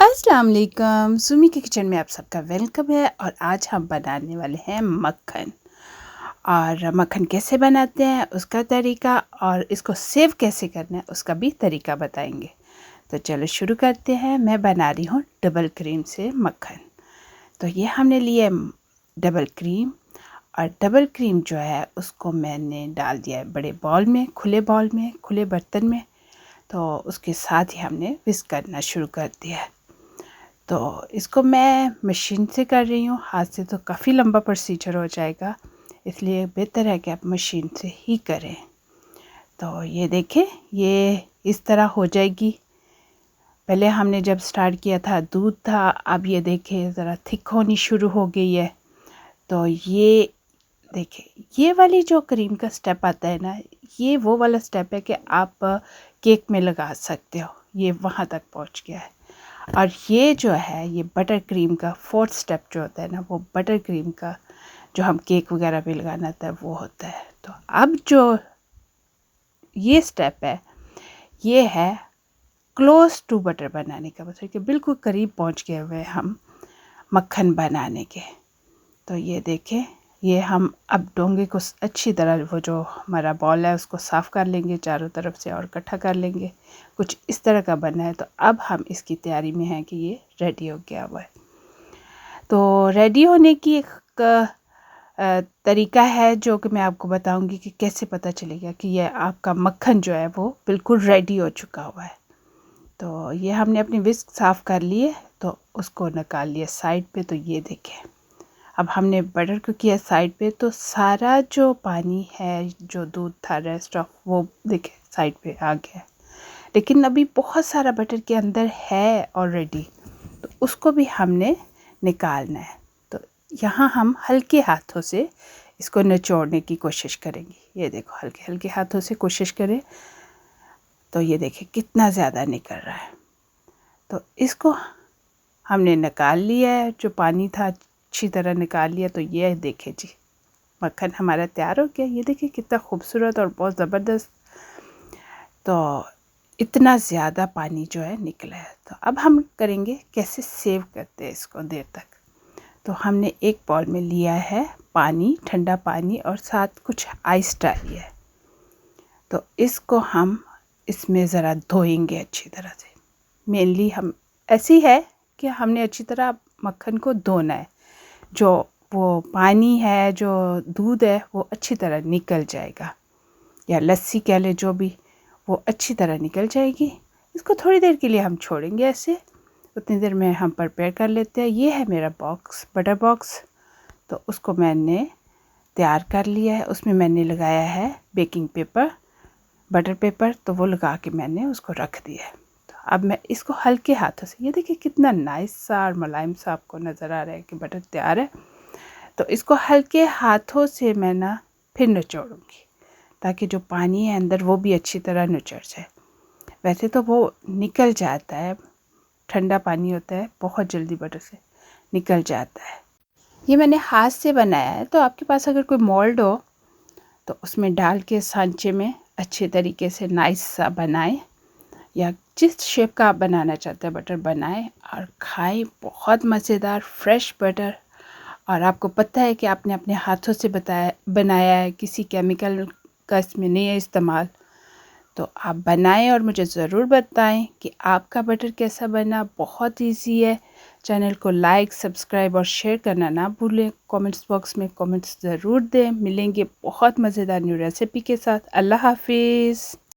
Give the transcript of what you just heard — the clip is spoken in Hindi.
अस्सलाम वालेकुम। सुमी के किचन में आप सबका वेलकम है। और आज हम बनाने वाले हैं मक्खन। और मक्खन कैसे बनाते हैं उसका तरीका और इसको सेव कैसे करना है उसका भी तरीका बताएंगे। तो चलो शुरू करते हैं। मैं बना रही हूँ डबल क्रीम से मक्खन। तो ये हमने लिए डबल क्रीम, और डबल क्रीम जो है उसको मैंने डाल दिया है बड़े बॉल में, खुले बर्तन में। तो उसके साथ ही हमने विस्क करना शुरू कर दिया है। तो इसको मैं मशीन से कर रही हूँ, हाथ से तो काफ़ी लंबा प्रोसीजर हो जाएगा, इसलिए बेहतर है कि आप मशीन से ही करें। तो ये देखें, ये इस तरह हो जाएगी। पहले हमने जब स्टार्ट किया था दूध था, अब ये देखें ज़रा थिक होनी शुरू हो गई है। तो ये देखें, ये वाली जो क्रीम का स्टेप आता है ना, ये वो वाला स्टेप है कि आप केक में लगा सकते हो। ये वहाँ तक पहुँच गया है। और ये जो है ये बटर क्रीम का फोर्थ स्टेप जो होता है ना, वो बटर क्रीम का जो हम केक वगैरह पे लगाना होता है वो होता है। तो अब जो ये स्टेप है ये है क्लोज टू बटर बनाने का, मतलब कि बिल्कुल करीब पहुंच गए हुए हम मक्खन बनाने के। तो ये देखें, ये हम अब डोंगे को अच्छी तरह, वो जो हमारा बॉल है उसको साफ़ कर लेंगे चारों तरफ से और इकट्ठा कर लेंगे। कुछ इस तरह का बना है। तो अब हम इसकी तैयारी में हैं कि ये रेडी हो गया हुआ है। तो रेडी होने की एक तरीका है जो कि मैं आपको बताऊंगी कि कैसे पता चलेगा कि ये आपका मक्खन जो है वो बिल्कुल रेडी हो चुका हुआ है। तो ये हमने अपनी विस्क साफ़ कर लिए, तो उसको निकाल लिया साइड पे। तो ये देखें, अब हमने बटर को किया साइड पे, तो सारा जो पानी है, जो दूध था रेस्ट ऑफ, वो देखें साइड पे आ गया। लेकिन अभी बहुत सारा बटर के अंदर है ऑलरेडी, तो उसको भी हमने निकालना है। तो यहाँ हम हल्के हाथों से इसको निचोड़ने की कोशिश करेंगे। ये देखो, हल्के हल्के हाथों से कोशिश करें। तो ये देखें कितना ज़्यादा निकल रहा है। तो इसको हमने निकाल लिया है, जो पानी था अच्छी तरह निकाल लिया। तो ये देखें जी, मक्खन हमारा तैयार हो गया। ये देखिए कितना खूबसूरत और बहुत ज़बरदस्त। तो इतना ज़्यादा पानी जो है निकला है। तो अब हम करेंगे कैसे सेव करते हैं इसको देर तक। तो हमने एक बाउल में लिया है पानी, ठंडा पानी, और साथ कुछ आइस डाली है। तो इसको हम इसमें ज़रा धोएंगे अच्छी तरह से। मेनली हम ऐसी है कि हमने अच्छी तरह मक्खन को धोना है। जो वो पानी है, जो दूध है, वो अच्छी तरह निकल जाएगा, या लस्सी कह ले जो भी, वो अच्छी तरह निकल जाएगी। इसको थोड़ी देर के लिए हम छोड़ेंगे ऐसे। उतनी देर में हम प्रिपेयर कर लेते हैं। ये है मेरा बॉक्स, बटर बॉक्स। तो उसको मैंने तैयार कर लिया है। उसमें मैंने लगाया है बेकिंग पेपर, बटर पेपर। तो वो लगा के मैंने उसको रख दिया है। तो अब मैं इसको हल्के हाथों से, ये देखिए कितना नाइस सा और मुलायम सा आपको नज़र आ रहा है कि बटर तैयार है। तो इसको हल्के हाथों से मैं ना फिर निचोड़ूँगी, ताकि जो पानी है अंदर वो भी अच्छी तरह निचड़ जाए। वैसे तो वो निकल जाता है, ठंडा पानी होता है, बहुत जल्दी बटर से निकल जाता है। ये मैंने हाथ से बनाया है। तो आपके पास अगर कोई मोल्ड हो तो उसमें डाल के सांचे में अच्छे तरीके से नाइस सा बनाएं, या जिस शेप का आप बनाना चाहते हैं बटर बनाएं और खाएं। बहुत मज़ेदार फ्रेश बटर। और आपको पता है कि आपने अपने हाथों से बनाया है, किसी केमिकल का इसमें नहीं है इस्तेमाल। तो आप बनाएं और मुझे ज़रूर बताएं कि आपका बटर कैसा बना। बहुत इजी है। चैनल को लाइक, सब्सक्राइब और शेयर करना ना भूलें। कमेंट्स बॉक्स में कमेंट्स ज़रूर दें। मिलेंगे बहुत मज़ेदार न्यू रेसिपी के साथ। अल्लाह हाफिज़।